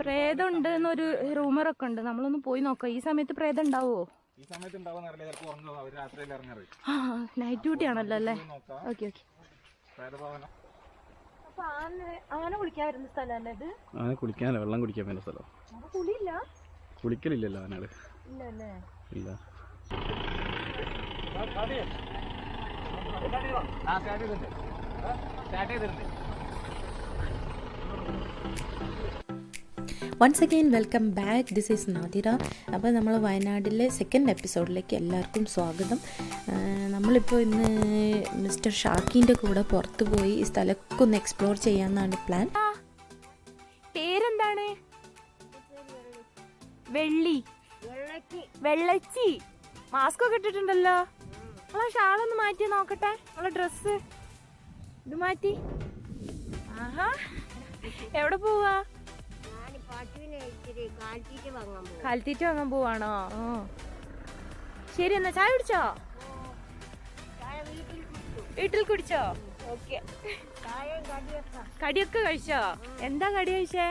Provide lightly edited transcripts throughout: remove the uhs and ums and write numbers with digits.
പ്രേതം ഉണ്ട് എന്നൊരു റൂമറൊക്കെ ഉണ്ട്. നമ്മളൊന്ന് പോയി നോക്കാം. ഈ സമയത്ത് പ്രേതം ഉണ്ടാവോ? ഈ സമയത്ത് നൈറ്റ് ഡ്യൂട്ടി ആണല്ലോ അല്ലേ? Okay okay. അപ്പൊ ആന കുളിക്കാൻ വരുന്ന സ്ഥലമല്ലേ ഇത്? ആന കുളിക്കാനല്ല, വെള്ളം കുടിക്കാൻ പറ്റുന്ന സ്ഥലം. കുളിയില്ല, കുളിക്കലില്ലല്ലോ ആനകള്. ഇല്ലല്ലേ? ഇല്ല. Once again welcome back. This is Nadira. അപ്പോൾ നമ്മൾ വയനാട്ടിലെ സെക്കൻഡ് എപ്പിസോഡിലേക്ക് എല്ലാവർക്കും സ്വാഗതം. നമ്മളിപ്പോൾ ഇന്ന് മിസ്റ്റർ ഷാക്കിൻ്റെ കൂടെ പുറത്ത് പോയി ഈ സ്ഥലമൊക്കെ ഒന്ന് എക്സ്പ്ലോർ ചെയ്യാമെന്നാണ് പ്ലാൻ. പേരെന്താണ്? വെള്ളച്ചി. മാസ്ക് ഒക്കെ ഇട്ടിട്ടുണ്ടല്ലോ. നമ്മളെ ഷാളൊന്ന് മാറ്റി നോക്കട്ടെ. നമ്മളെ ഡ്രസ്സ് ഇത് മാറ്റി. ആഹാ, എവിടെ പോവാ? കാലിത്തീറ്റ വാങ്ങാൻ പോവാണോ? ശരി, എന്നാ ചായ കുടിച്ചോ? വീട്ടിൽ കുടിച്ചോ? ഓക്കെ. കടിയൊക്കെ കഴിച്ചോ? എന്താ കടി കഴിച്ചേ?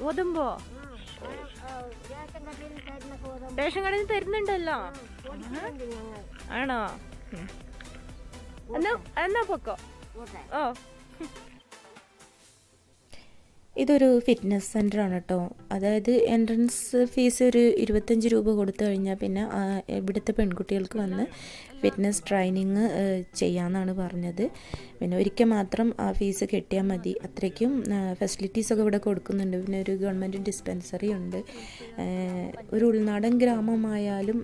ഗോതമ്പോ? റേഷൻ കടയിൽ നിന്ന് തരുന്നുണ്ടല്ലോ. ആണോ? എന്നാ പൊക്കോ. ഓ, ഇതൊരു ഫിറ്റ്നസ് സെൻ്ററാണ് കേട്ടോ. അതായത് എൻട്രൻസ് ഫീസ് ഒരു 25 രൂപ കൊടുത്തു കഴിഞ്ഞാൽ പിന്നെ ഇവിടുത്തെ പെൺകുട്ടികൾക്ക് വന്ന് ഫിറ്റ്നസ് ട്രെയിനിങ് ചെയ്യാമെന്നാണ് പറഞ്ഞത്. പിന്നെ ഒരിക്കൽ മാത്രം ആ ഫീസ് കെട്ടിയാൽ മതി. അത്രയ്ക്കും ഫെസിലിറ്റീസൊക്കെ ഇവിടെ കൊടുക്കുന്നുണ്ട്. പിന്നെ ഒരു ഗവൺമെൻറ് ഡിസ്പെൻസറി ഉണ്ട്. ഒരു ഉൾനാടൻ ഗ്രാമമായാലും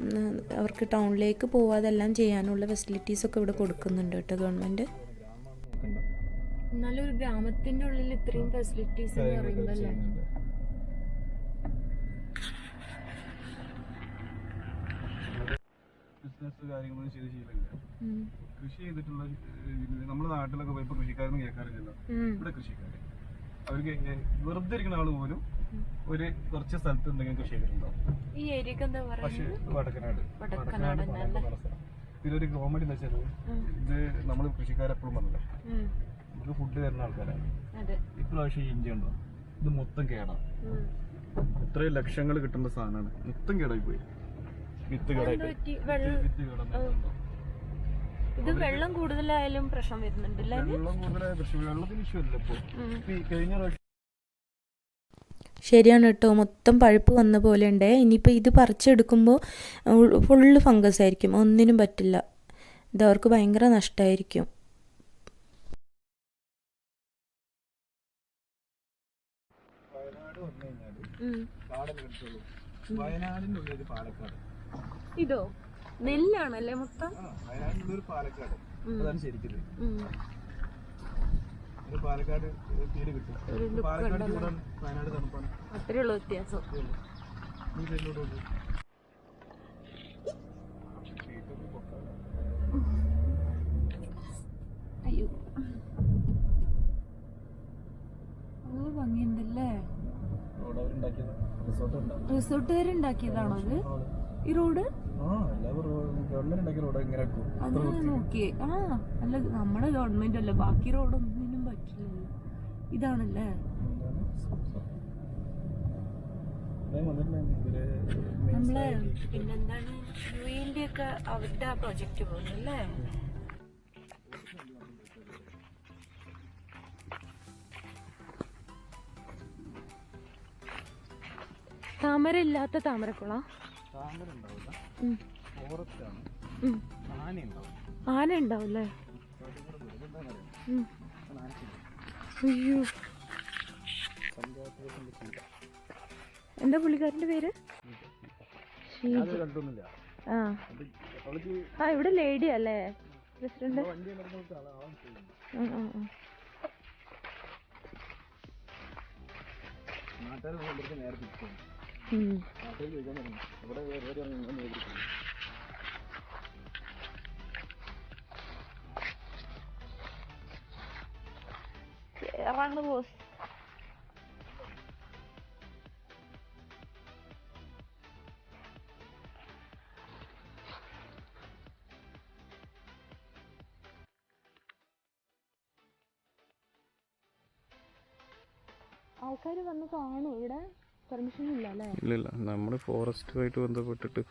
അവർക്ക് ടൗണിലേക്ക് പോവാതെല്ലാം ചെയ്യാനുള്ള ഫെസിലിറ്റീസൊക്കെ ഇവിടെ കൊടുക്കുന്നുണ്ട് കേട്ടോ ഗവൺമെൻറ്. എന്നാലും ഒരു ഗ്രാമത്തിന്റെ ഉള്ളിൽ ഇത്രയും ഫെസിലിറ്റീസ് എന്ന് പറയുമ്പോ അല്ലേ? ബിസിനസ് കാര്യങ്ങളൊന്നും ചെയ്ത് ശീലമില്ല. കൃഷി ചെയ്തിട്ടുള്ള നമ്മുടെ നാട്ടിലൊക്കെ പോയപ്പോ കൃഷിക്കാരൊന്നും കേൾക്കാറില്ലല്ലോ. ഇവിടെ കൃഷിക്കാര് അവർക്ക് വെറുതെ ഇരിക്കുന്ന ആള് പോലും ഒരു കുറച്ച് സ്ഥലത്ത് എന്തെങ്കിലും കൃഷി ചെയ്തിട്ടുണ്ടാവും. ഈ ഏരിയക്ക് എന്താ പറയുക? വടക്കനാട്. ഇതിലൊരു കോമഡി എന്ന് വെച്ചാൽ ഇത് നമ്മള് കൃഷിക്കാരെപ്പോഴും പറഞ്ഞില്ല, നമുക്ക് ഫുഡ് തരുന്ന ആൾക്കാരാണ്. ഇപ്രാവശ്യം ഇഞ്ചി ഉണ്ടോ, ഇത് മൊത്തം കേടാ. ഇത്രയും ലക്ഷങ്ങൾ കിട്ടുന്ന സാധനമാണ്, മൊത്തം കേടായി പോയി. വിത്ത് കേടായിട്ട് ഇത് വെള്ളം കൂടുതലായാലും പ്രശ്നം വരുന്നുണ്ട്. വെള്ളം കൂടുതലായ പ്രശ്നം, വെള്ളത്തിന് ഇഷ്യൂ അല്ല ഇപ്പൊ. കഴിഞ്ഞ പ്രാവശ്യം ശരിയാണ് കേട്ടോ, മൊത്തം പഴുപ്പ് വന്ന പോലെ ഉണ്ട്. ഇനിയിപ്പോൾ ഇത് പറിച്ചെടുക്കുമ്പോൾ ഫുള്ള് ഫംഗസ് ആയിരിക്കും, ഒന്നിനും പറ്റില്ല. ഇത് അവർക്ക് ഭയങ്കര നഷ്ടമായിരിക്കും. വയനാടിന്റെ ഉള്ളിൽ പാലക്കാട്. ഇതോ നെല്ലാണല്ലേ മൊത്തം? വയനാടിന്റെ ഉള്ളിൽ പാലക്കാട്, അതാണ് ശരിക്കും. പാലക്കാട് തീരെ കിട്ടും. പാലക്കാട് ചൂടാണ്, വയനാട് തണുപ്പാണ്. അത്രേ ഉള്ളൂ വ്യത്യാസം. അയ്യോ, നല്ല ഭംഗിയുണ്ടല്ലേ. റിസോർട്ടുകാരുണ്ടാക്കിയതാണോ അത് ഈ റോഡ്? അതാണ് നോക്കിയേ. അല്ല, നമ്മുടെ ഗവൺമെന്റ് അല്ലേ, ബാക്കി റോഡൊന്നിനും പറ്റില്ലല്ലോ. ഇതാണല്ലേ നമ്മളെ പിന്നെന്താണ് യുഎന്റെ ഒക്കെ അവരുടെ ആ പ്രൊജക്ട് പോകുന്നല്ലേ. താമര ഇല്ലാത്ത താമരക്കുളം. ആന ഉണ്ടാവല്ലേ? അയ്യോ, എന്താ പുള്ളിക്കാരന്റെ പേര്? ഇവിടെ ലേഡി അല്ലേ പ്രസിഡന്റ്? കേറാണ് ബോസ്. ആൾക്കാർ വന്ന് കാണും ഇവിടെ? പെർമിഷൻ ഇല്ല അല്ലേ? ഇല്ല, നമ്മൾ ഫോറസ്റ്റുമായിട്ട് ബന്ധപ്പെട്ടിട്ട്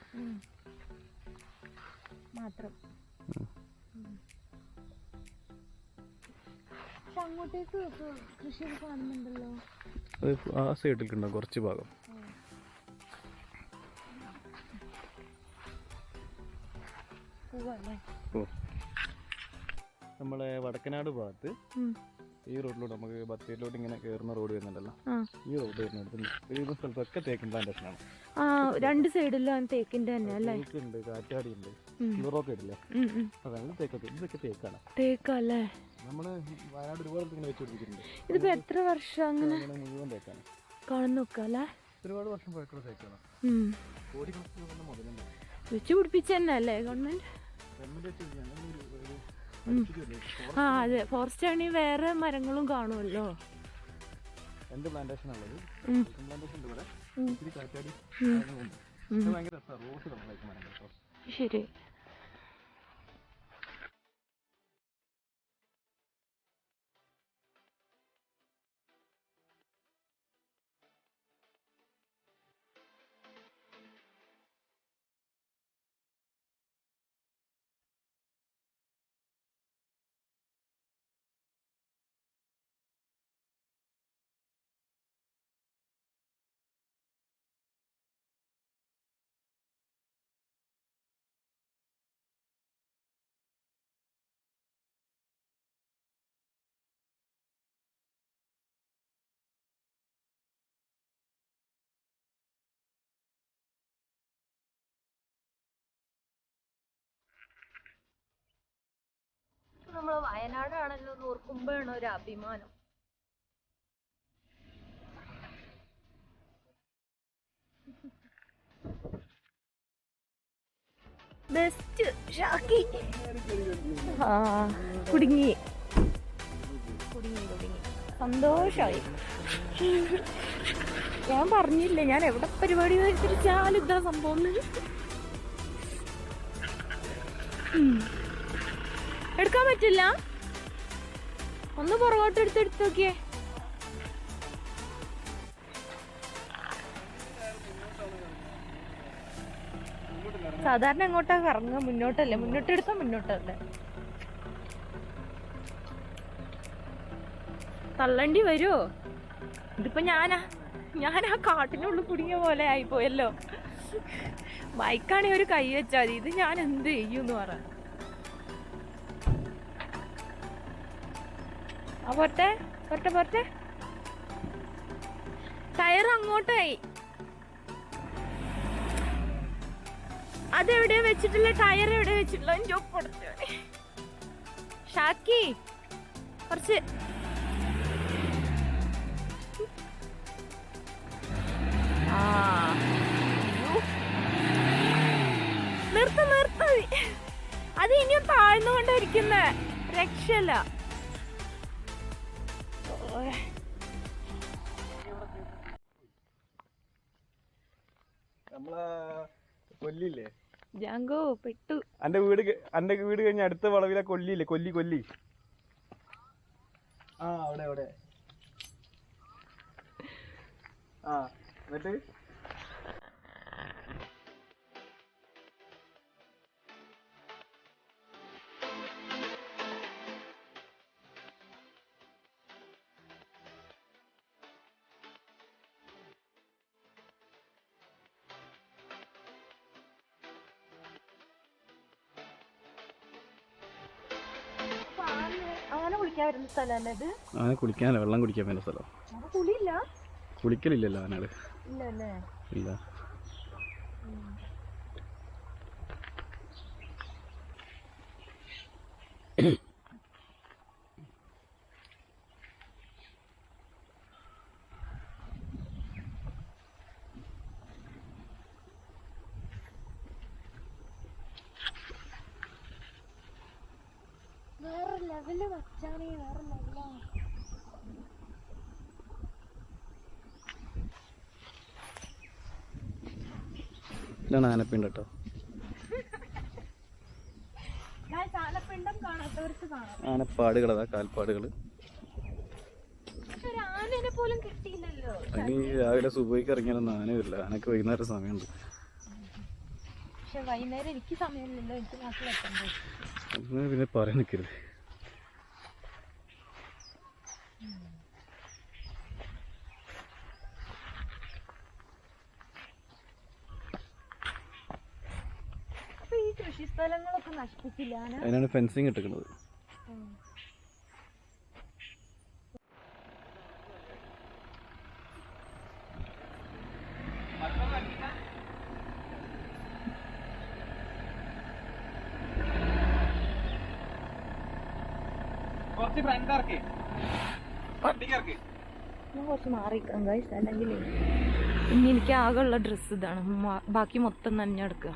മാത്രം. പക്ഷെ അങ്ങോട്ടേക്ക് കൃഷിയൊക്കെ കാണുന്നുണ്ടല്ലോ. അത് ആ സൈഡിലേക്കുണ്ടാവും കുറച്ച് ഭാഗം. ഓ, നമ്മളെ വടക്കനാട് ഭാഗത്ത് ഈ റോഡിലൂടെ നമുക്ക് ബത്തേരിയിലോട്ട് ഇങ്ങനെ കയറുന്ന റോഡ് വരുന്നുണ്ടല്ലോ, ഈ റോഡ് വരുന്നുണ്ട്. സ്ഥലത്തൊക്കെ തേക്കിൻ പ്ലാന്റേഷൻ ആണ്. രണ്ട് സൈഡിലും തേക്കിന്റെ തന്നെ അല്ലേ? തേക്കുണ്ട്, കാറ്റാടി ഉണ്ട്, ബ്ലൂറോക്ക് ഇടില്ലേ, അതാണ് തേക്കൊക്കെ. ഇതൊക്കെ തേക്കാണ്. തേക്കല്ലേ? നമ്മള് വയനാട് ഒരുപാട് ഇങ്ങനെ വെച്ചുപിടിപ്പിച്ചിട്ടുണ്ട്. ഇതിപ്പോ എത്ര വർഷം അങ്ങനെ മുഴുവൻ തേക്കാണ് കാണുന്നു നോക്കല്ലേ? ഒരുപാട് വർഷം പഴക്കമുള്ള തേക്കാണ്. കോടിക്കണക്കിന് മുതലുണ്ട്. വെച്ച് പിടിപ്പിച്ച തന്നെ അല്ലേ ഗവൺമെന്റ്? ആ അതെ, ഫോറസ്റ്റ് ആണെങ്കിൽ വേറെ മരങ്ങളും കാണുമല്ലോ. രണ്ട് പ്ലാന്റേഷൻ ഉള്ളത്. പ്ലാന്റേഷൻ ഉണ്ട് ഇവിടെ. ഇത്തിരി കാറ്റാടി ഭയങ്കര രസമാണ്. റോസ് കളറിലേക്ക് മരം കേട്ടോ. ശരി. നമ്മൾ വയനാടാണല്ലോ എന്ന് ഓർക്കുമ്പോഴാണ് ഒരു അഭിമാനം. ബെസ്റ്റ് ഷാക്കി. കുടുങ്ങി സന്തോഷായി. ഞാൻ പറഞ്ഞില്ലേ, ഞാൻ എവിടെ പരിപാടി തിരിച്ചാലും ഇതാ സംഭവം. എടുക്കാൻ പറ്റില്ല? ഒന്ന് പുറകോട്ട് എടുത്ത് നോക്കിയേ. സാധാരണ എങ്ങോട്ടാ കറങ്ങുക? മുന്നോട്ടല്ലേ? മുന്നോട്ടെടുത്താ മുന്നോട്ടല്ലേ? തള്ളണ്ടി വരുമോ? ഇതിപ്പോ ഞാൻ ആ കാട്ടിനുള്ളിൽ കുടുങ്ങിയ പോലെ ആയിപ്പോയല്ലോ. ബൈക്കാണെങ്കിൽ ഒരു കൈ വെച്ചാൽ മതി. ഇത് ഞാൻ എന്ത് ചെയ്യൂന്ന് പറ. പോട്ടെ പോട്ടെ പോട്ടെ. ടയർ അങ്ങോട്ടായി. അതെവിടെയാ വെച്ചിട്ടില്ല? ടയർ എവിടെയാ വെച്ചിട്ടില്ല? ജോപ്പെടുത്ത ഷാക്കി കുറച്ച് നിർത്ത. അത് ഇനിയും താഴ്ന്നുകൊണ്ടിരിക്കുന്ന രക്ഷല്ല. നമ്മളെ കൊല്ലില്ലേ ജാങ്കോ പെട്ടു. അന്റെ വീട് കഴിഞ്ഞ അടുത്ത വളവിലെ കൊല്ലിയില്ലേ? കൊല്ലി. ആ അവിടെ. ആ എന്നിട്ട് ആന കുളിക്കാൻ വരുന്ന സ്ഥലമല്ലേ ഇത്? ആന കുളിക്കാനല്ല, വെള്ളം കുടിക്കാൻ വരുന്ന സ്ഥലം. കുളിയില്ല? കുളിക്കലില്ലല്ലോ ആനകള്. ഇല്ലല്ലേ? ഇല്ല. വേറെ ലെവല് വച്ചാണേ, വേറെ ലെവലാണ്. ഇതാണ് ആനപ്പിണ്ടം കേട്ടോ. ആനപ്പിണ്ടം കാണാത്തവർക്ക് കാണാം. ആനപ്പാടുകളതാ, കാൽപ്പാടുകള്. ആനേനെ പോലും കിട്ടിയില്ലല്ലോ. അതിന് രാവിലെ സുബഹിക്ക് ഇറങ്ങിയാലൊന്നും ആന വരില്ല. ആനക്ക് വൈകുന്നേരം സമയമുണ്ട്. പക്ഷെ വൈകുന്നേരം എനിക്ക് സമയമില്ലല്ലോ, എനിക്ക് നാട്ടിലെത്തണ്ടേ. അങ്ങനെ പിന്നെ പറയാൻ നിൽക്കരുത്. അപ്പൊ ഈ കൃഷി സ്ഥലങ്ങളൊക്കെ നശിപ്പിച്ചില്ല ആന? അതിനാണ് ഫെൻസിങ് ഇട്ടിരിക്കുന്നത്. ഞാൻ കുറച്ച് മാറിക്കാം ഗൈസ്, അല്ലെങ്കിൽ ഇനി എനിക്ക് ആകെയുള്ള ഡ്രസ്സ് ഇതാണ്. ബാക്കി മൊത്തം നനഞ്ഞെടുക്കുക.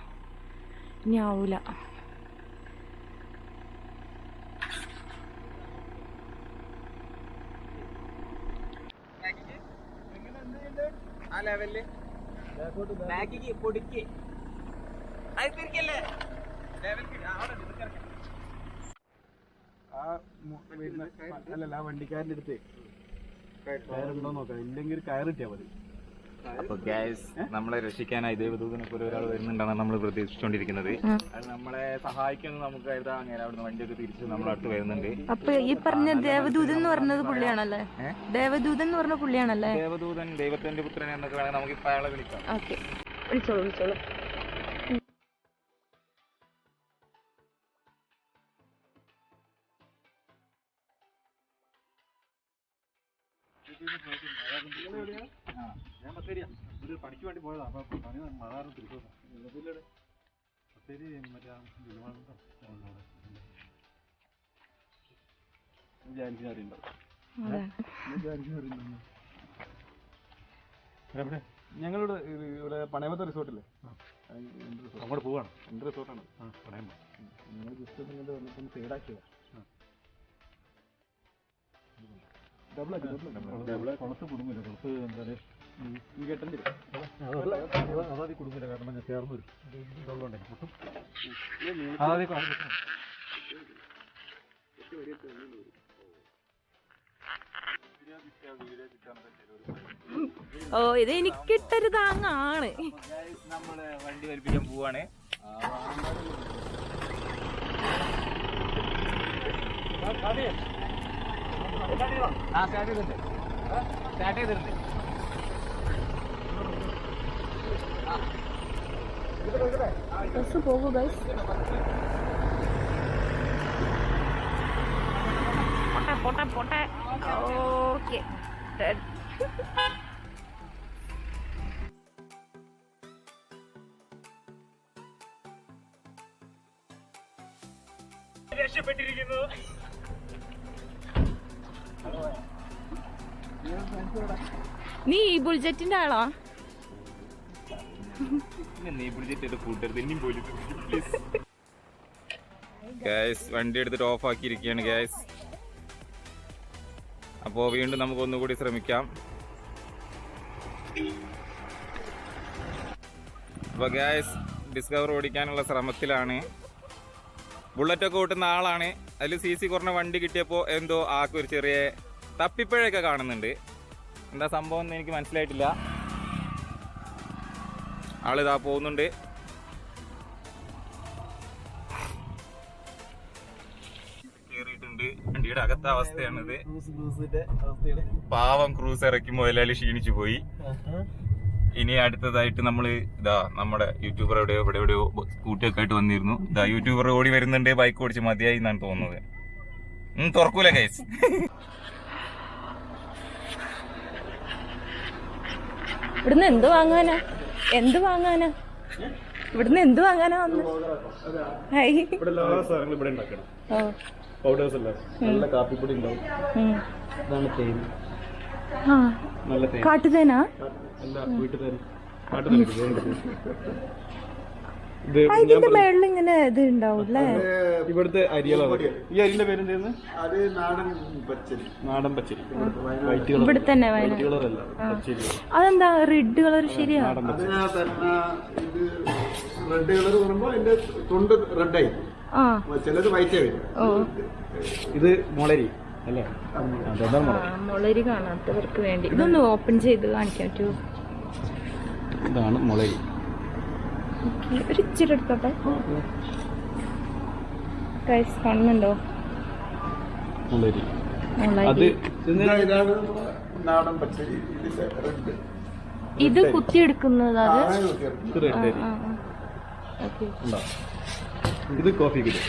ഇനി ആവൂല. അല്ലല്ല, ആ വണ്ടിക്കാരൻ്റെ അടുത്ത് കയറുണ്ടോ നോക്കാം. ഇല്ലെങ്കിൽ കയറിട്ടാ മതി. അപ്പൊ ഗ്യാസ് നമ്മളെ രക്ഷിക്കാനായി ദേവദൂതനെ പോലെ ഒരാൾ വരുന്നുണ്ടെന്നാണ് നമ്മൾ പ്രതീക്ഷിച്ചുകൊണ്ടിരിക്കുന്നത്. അത് നമ്മളെ സഹായിക്കുമെന്ന് നമുക്ക് കരുതാം. അങ്ങനെ അവിടുന്ന് വണ്ടിയൊക്കെ തിരിച്ച് നമ്മളെ അടുത്ത് വരുന്നുണ്ട്. അപ്പൊ ഈ പറഞ്ഞ ദേവദൂതൻ എന്ന് പറഞ്ഞത് പുള്ളിയാണല്ലേ? ദേവദൂതൻ എന്ന് പറഞ്ഞ പുള്ളിയാണല്ലേ? ദേവദൂതൻ, ദൈവത്തിന്റെ പുത്രൻ എന്നൊക്കെ വേണമെങ്കിൽ നമുക്ക് ഇപ്പൊ അയാളെ വിളിക്കാം. ഓക്കെ, വിളിച്ചോളൂ വിളിച്ചോളൂ. ഞാൻ ബത്തേരിയാ, ഒരു പണിക്ക് വേണ്ടി പോയതാ. അപ്പൊ പണി മഴ തിരിച്ചു ബത്തേരി മറ്റേ ഞങ്ങളിവിടെ ഇവിടെ പണയമത്തെ റിസോർട്ടില്ലേ, അങ്ങോട്ട് പോവാണ്. എൻ്റെ റിസോർട്ടാണ് പണയം. ഞങ്ങൾ ജസ്റ്റ് ഇങ്ങോട്ട് വന്നിട്ട് സൈഡാക്കിയതാ. കുളത്ത് കുടുങ്ങില്ല, കുളത്ത് എന്താ പറയുക കേട്ടണ്ടി അതാദ്യം കുടുങ്ങില്ല. കാരണം ഞാൻ ചേർന്ന് വരും വെള്ളമുണ്ടേ പൊട്ടും. അതാദ്യം ഓ, ഇത് എനിക്കിട്ടൊരു താങ്ങാണ്. നമ്മള് വണ്ടി വലിപ്പിക്കാൻ പോവാണ്. സ്റ്റാർട്ട് ചെയ്തിട്ടുണ്ട്. ബസ് പോകൂ ഗൈസ്. പോട്ടെ പോട്ടെ. ഓക്കെ, രക്ഷപ്പെട്ടിരിക്കുന്നു. നീ ഈ ബുൾജറ്റിന്റെ ആളാ? ഗ്യാസ് വണ്ടി എടുത്തിട്ട് ഓഫ് ആക്കിയിരിക്കുകയാണ് ഗ്യാസ്. അപ്പോൾ വീണ്ടും നമുക്ക് ഒന്നുകൂടി ശ്രമിക്കാം. അപ്പോൾ ഗ്യാസ് ഡിസ്കവർ ഓടിക്കാനുള്ള ശ്രമത്തിലാണ്. ബുള്ളറ്റൊക്കെ ഓട്ടുന്ന ആളാണ്. അതിൽ CC കുറഞ്ഞ വണ്ടി കിട്ടിയപ്പോൾ എന്തോ ആൾക്ക് ഒരു ചെറിയ തപ്പിപ്പഴയൊക്കെ കാണുന്നുണ്ട്. എന്താ സംഭവം എന്ന് എനിക്ക് മനസ്സിലായിട്ടില്ല. ആളിതാ പോകുന്നുണ്ട്. കേറിയിട്ടുണ്ട്. വണ്ടിയുടെ അകത്തെ അവസ്ഥയാണിത്. പാവം ക്രൂസ് ഇറക്കി മുതലാളി ക്ഷീണിച്ചു പോയി. ഇനി അടുത്തതായിട്ട് നമ്മൾ ഇതാ നമ്മുടെ യൂട്യൂബർ എവിടെയോ സ്കൂട്ടിയൊക്കെ ആയിട്ട് വന്നിരുന്നു. ഇതാ യൂട്യൂബർ ഓടി വരുന്നുണ്ട്. ബൈക്ക് ഓടിച്ച് മതിയായി എന്നാണ് തോന്നുന്നത്. തുറക്കൂല ഗൈസ്. ഇവിടുന്ന് എന്ത് വാങ്ങാനാ? ഇവിടുന്ന് എന്ത് വാങ്ങാനാ വന്ന്? ഇവിടെ എല്ലാ സാധനങ്ങളും ഇവിടെ ഉണ്ടാക്കണം. പൗഡേഴ്സ് എല്ലാം നല്ല കാപ്പിപ്പൊടി ഉണ്ടാവും. ഇതാണ് തേൻ, നല്ല തേൻ. കാട്ടുതേനാ? അല്ല, വീട്ടുതേൻ. ഇതിന്റെ മേളിൽ ഇങ്ങനെ ഇത് ഉണ്ടാവും അല്ലേ? ഇവിടുത്തെ അരികളാണ്. ഈ അരിന്റെ പേരെന്തായിരുന്നു? അത് നാടൻ പച്ചരി. ഇവിടെ തന്നെ വൈറ്റ് കളറല്ല, പച്ചരി. അതെന്താ റെഡ് കളർ? ശരിയാ, റെഡ് കളർ പറയുമ്പോ അതിന്റെ തൊണ്ട് റെഡായി, ചിലത് വൈറ്റ് വരും. ഇത് മുളരി. അല്ലേ അതെന്താണ് മുളരി കാണാത്തവർക്ക് വേണ്ടി ഇതൊന്ന് ഓപ്പൺ ചെയ്ത് കാണിക്കാൻ പറ്റുമോ? ഇതാണ് മുളരി. ഒരു ഇച്ചിരി എടുത്തോട്ടെ. ഗൈസ് കാണുന്നുണ്ടോ മുളരി? മുളരി ഇതാണ് നാടൻ പച്ചരി. ഇതിന്റെ റെഡ് ഇത് കുത്തിയെടുക്കുന്നത് അത് ഇത് റെഡ് അരി. ഓക്കെ. ഉണ്ടോ? ഇത് കോഫി കുരു.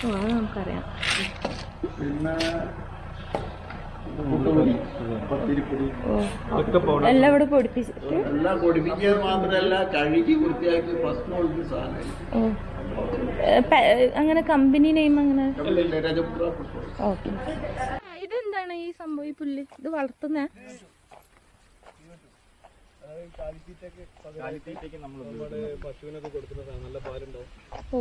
അത് നമുക്കറിയാം. പിന്നെ പുട്ടുപൊടി, പത്തിരിപ്പൊടി ഇതൊക്കെ പൗഡർ. എല്ലാം ഇവിടെ പൊടിപ്പിച്ചിട്ട് എല്ലാം പൊടിപ്പിക്കുക മാത്രമല്ല കഴുകി വൃത്തിയാക്കി ഫസ്റ്റ് ക്വാളിറ്റി സാധനം. അങ്ങനെ കമ്പനി നെയിം അങ്ങനെ. രജപുത്ര ഓക്കെ. ഇതെന്താണ് ഈ സംഭവം? ഈ പുല്ല് ഇത് വളർത്തുന്ന നമ്മുടെ പശുവിനൊക്കെ കൊടുക്കുന്നതാണ്. നല്ല പാലുണ്ടാവും. ഓ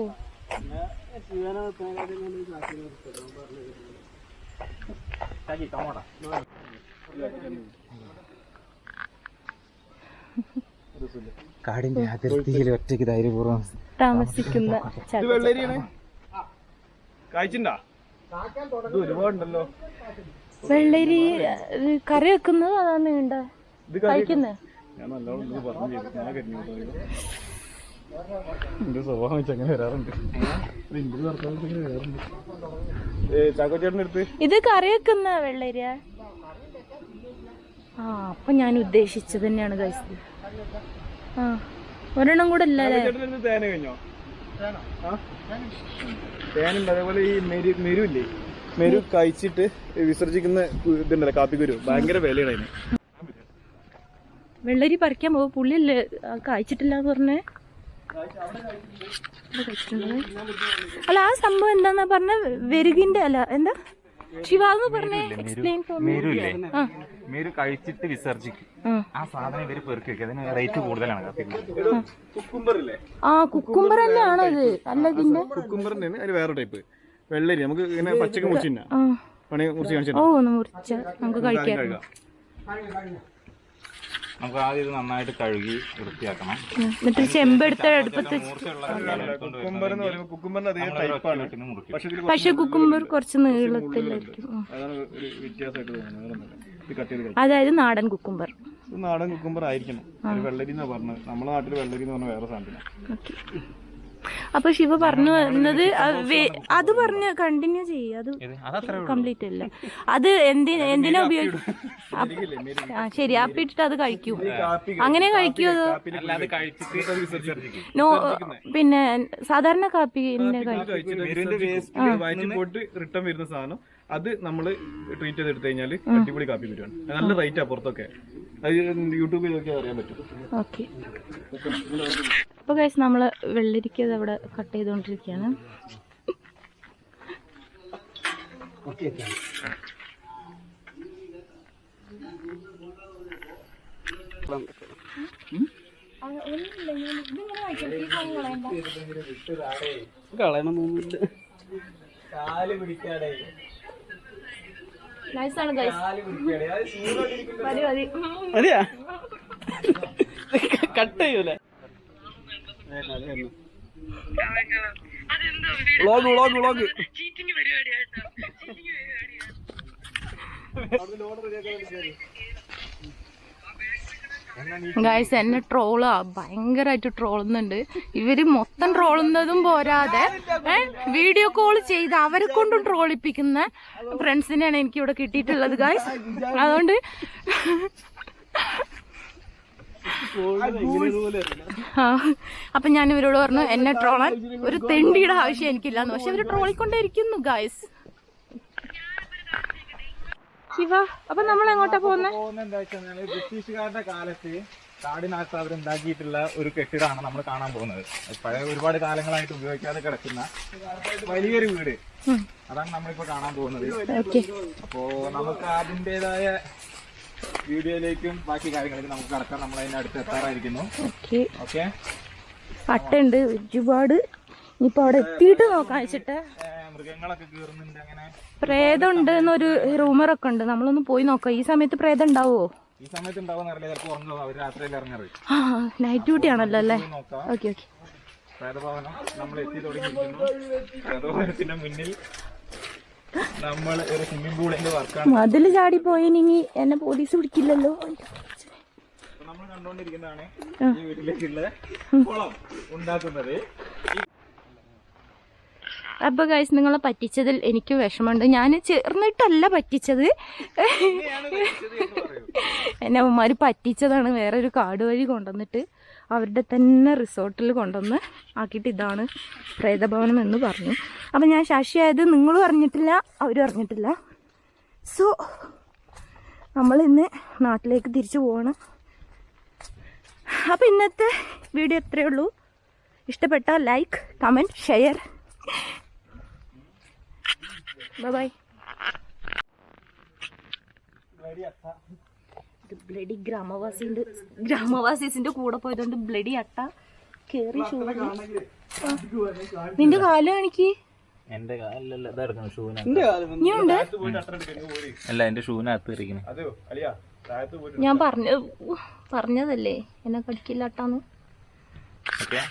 കാടിന്റെ അതിർത്തിയിൽ ഒറ്റയ്ക്ക് ധൈര്യപൂർവ്വം താമസിക്കുന്ന ഇത് വെള്ളരിയാണ്. കായ്ച്ചിണ്ടാ? ഇത് ഒരുപാടുണ്ടല്ലോ. വെള്ളരി കറി വെക്കുന്നത് അതാണ് നീണ്ട കഴിക്കുന്നത്. ഞാൻ നല്ലോണം ഇത് പറഞ്ഞു ചെയ്തു. ഞാൻ കരിഞ്ഞു എന്റെ സ്വഭാവം വെച്ച് അങ്ങനെ വരാറുണ്ട്. എന്റെ ഭർത്താവ് അങ്ങനെ വരാറുണ്ട്. ചാക്കോച്ചേട്ടൻ്റെ അടുത്ത് ഇത് കറി വെക്കുന്ന വെള്ളരിയ. ആ അപ്പൊ ഞാൻ ഉദ്ദേശിച്ചത് തന്നെയാണ് കഴിച്ചത്. ആ ഒരെണ്ണം കൂടെ ഇല്ലല്ലേ? തേന കഴിഞ്ഞോ? തേനുണ്ട്. അതേപോലെ ഈ മെരു ഇല്ലേ, മെരു കഴിച്ചിട്ട് വിസർജിക്കുന്ന ഇതുണ്ടല്ലോ കാപ്പിക്കുരു, ഭയങ്കര വിലയാണ് അതിന്. വെള്ളരി പറിക്കാൻ പോകും. പുള്ളിയല്ലേ കഴിച്ചിട്ടില്ല എന്ന് പറഞ്ഞേ? അല്ല ആ സംഭവം എന്താന്നാ പറഞ്ഞ? വെരുകിന്റെ അല്ല എന്താ ശിവാന്ന് പറഞ്ഞേ? എക്സ്പ്ലെയിൻ. മേരു കഴിച്ചിട്ട് വിസർജിക്കും. ആ സാധനം ഇവര് പെറുക്കി വെക്കും. അതിന് റേറ്റ് കൂടുതലാണ്. കുക്കുംബർ ഇല്ലേ? ആ കുക്കുംബർ തന്നെയാണോ ഇത്? അല്ല ഇതിന്റെ കുക്കുംബറിന്റെ അതിന് വേറെ ടൈപ്പ് വെള്ളരി. നമുക്ക് ഇങ്ങനെ പച്ചക്ക് മുറിച്ചില്ല പണി മുറിച്ച് കാണിച്ചു. ഓ ഒന്ന് മുറിച്ച നമുക്ക് കഴിക്കാം. നമുക്ക് ആദ്യം ഇത് നന്നായിട്ട് കഴുകി വൃത്തിയാക്കണം. എന്നിട്ട് ചെമ്പെടുത്ത് അടുപ്പത്ത്. കുക്കുംബർ എന്ന് പറയുമ്പോൾ കുക്കുംബറിന്റെ അതേ ടൈപ്പാണ്. പക്ഷെ കുക്കുംബർ കുറച്ച് നീളത്തിലായിരിക്കും. അതാണ് ഒരു വ്യത്യാസമായിട്ട് തോന്നുന്നത്. ഇത് കട്ട് ചെയ്ത് അതായത് നാടൻ കുക്കുംബർ. ഇത് നാടൻ കുക്കുംബർ ആയിരിക്കണം. വെള്ളരി എന്നാ പറഞ്ഞത്. നമ്മുടെ നാട്ടിൽ വെള്ളരി എന്ന് പറഞ്ഞ വേറെ സാധനത്തിന്. അപ്പൊ ശിവ പറഞ്ഞു എന്നത് അത് പറഞ്ഞ് കണ്ടിന്യൂ ചെയ്യ. അത് കംപ്ലീറ്റ് അല്ല. അത് എന്തിനാ ഉപയോഗിക്കും? ആ ശരി, ആപ്പിട്ടിട്ട് അത് കഴിക്കൂ. അങ്ങനെ കഴിക്കൂ അതോ? നോ, പിന്നെ സാധാരണ കാപ്പി പോയിട്ട് റിട്ടേൺ വരുന്ന സാധനം അത് നമ്മള് ട്രീറ്റ് ചെയ്തെടുത്തു കഴിഞ്ഞാല് അടിപൊളി കാപ്പി വരുവാണ്. നല്ല റേറ്റാ പുറത്തൊക്കെ. അത് യൂട്യൂബിൽ നോക്കിയാൽ അറിയാൻ പറ്റും. ഓക്കെ. അപ്പൊ ഗൈസ് നമ്മള് വെള്ളരിക്ക അവിടെ കട്ട് ചെയ്തോണ്ടിരിക്കുകയാണ്. കളയണമെന്നൊന്നുമില്ല. കാല് പിടിക്കാടേ. നൈസാണ് ഗൈസ്. മതി മതി. മതിയാ? കട്ട് ചെയ്യൂലേ? Vlog vlog vlog. ഗൈസ് എന്നെ ട്രോളാ, ഭയങ്കരമായിട്ട് ട്രോളുന്നുണ്ട് ഇവര്. മൊത്തം ട്രോളുന്നതും പോരാതെ വീഡിയോ കോൾ ചെയ്ത് അവരെ കൊണ്ടും ട്രോളിപ്പിക്കുന്ന ഫ്രണ്ട്സിനെയാണ് എനിക്ക് ഇവിടെ കിട്ടിയിട്ടുള്ളത് ഗൈസ്. അതുകൊണ്ട് അപ്പൊ ഞാൻ ഇവരോട് പറഞ്ഞു എന്നെ ട്രോളാൻ ഒരു തെണ്ടിയുടെ ആവശ്യം എനിക്കില്ലാന്ന്. പക്ഷെ ഇവര് ട്രോളിക്കൊണ്ടേയിരിക്കുന്നു ഗൈസ്. ശിവ, അപ്പൊ നമ്മൾ എങ്ങോട്ടാ പോകുന്നത്? എന്താ വെച്ചാൽ ബ്രിട്ടീഷുകാരുടെ കാലത്ത് കാടിനകത്ത് അവരുണ്ടാക്കിയിട്ടുള്ള ഒരു കെട്ടിടമാണ് നമ്മൾ കാണാൻ പോകുന്നത്. പഴയ ഒരുപാട് കാലങ്ങളായിട്ട് ഉപയോഗിക്കാതെ കിടക്കുന്ന വലിയൊരു വീട്. അതാണ് നമ്മളിപ്പോ കാണാൻ പോകുന്നത്. അപ്പോ നമുക്ക് അതിൻ്റെതായ വീഡിയോയിലേക്കും ബാക്കി കാര്യങ്ങളിലേക്കും നമുക്ക് കടക്കാം. നമ്മൾ അതിന്റെ അടുത്ത് എത്താറായിരിക്കുന്നു. ഓക്കെ. പട്ടുണ്ട് ഒരുപാട്. ഇനിയിപ്പോ അവിടെ എത്തിയിട്ട് നോക്കാൻ വെച്ചിട്ട് മൃഗങ്ങളൊക്കെ കീറുന്നുണ്ട്. അങ്ങനെ പ്രേതമുണ്ട് എന്നൊരു റൂമറൊക്കെ ഉണ്ട്. നമ്മളൊന്ന് പോയി നോക്കാം. ഈ സമയത്ത് പ്രേതം ഉണ്ടാവോ? ഈ സമയത്ത് ഉണ്ടാവുന്ന അറിയില്ല. ചിലപ്പോൾ ഉറങ്ങും. അവർ രാത്രിയിൽ ഇറങ്ങാറ്. നൈറ്റ് ഡ്യൂട്ടി ആണല്ലോ അല്ലേ? Okay okay. പ്രേതഭവനം നമ്മൾ എത്തി തുടങ്ങിയിരിക്കുന്നു. പ്രേതഭവനത്തിന്റെ മുന്നിൽ നമ്മൾ ഒരു സ്വിമ്മിംഗ് പൂളിന്റെ വർക്കാണ് മതില് ചാടി പോയിനി എന്നെ പോലീസ് പിടിക്കില്ലല്ലോ. നമ്മൾ കണ്ടോണ്ടിരിക്കുന്നതാണ് ഈ വീട്ടിലേക്കുള്ള കുളം ഉണ്ടാക്കുന്നത്. അപ്പൊ ഗൈസ്, നിങ്ങളെ പറ്റിച്ചതിൽ എനിക്ക് വിഷമമുണ്ട്. ഞാൻ ചേർന്നിട്ടല്ല പറ്റിച്ചത്, എന്നെ അവന്മാര് പറ്റിച്ചതാണ്. വേറൊരു കാട് വഴി കൊണ്ടുവന്നിട്ട് അവരുടെ തന്നെ റിസോർട്ടിൽ കൊണ്ടുവന്ന് ആക്കിയിട്ട് ഇതാണ് പ്രേതഭവനം എന്ന് പറഞ്ഞു. അപ്പം ഞാൻ സാക്ഷിയായത് നിങ്ങളും അറിഞ്ഞിട്ടില്ല, അവരും അറിഞ്ഞിട്ടില്ല. സോ നമ്മളിന്ന് നാട്ടിലേക്ക് തിരിച്ചു പോവാണ്. അപ്പം ഇന്നത്തെ വീഡിയോ ഇത്രയേ ഉള്ളൂ. ഇഷ്ടപ്പെട്ടാൽ like, comment, share. Bye. Bloody ഗ്രാമവാസീസിന്റെ കൂടെ പോയതുകൊണ്ട് ബ്ലഡി അട്ട കേറി നിന്റെ കാല് കാണിക്ക്. എന്റെ കാലിലല്ല ഇതായിരുന്നു ഷൂന. ഇനിയുണ്ട്. അല്ല എന്റെ ഷൂനകത്ത് ഇരിക്കുന്നു. ഞാൻ പറഞ്ഞതല്ലേ എന്നെ കടിക്കില്ല അട്ടാന്ന്. ഓക്കെ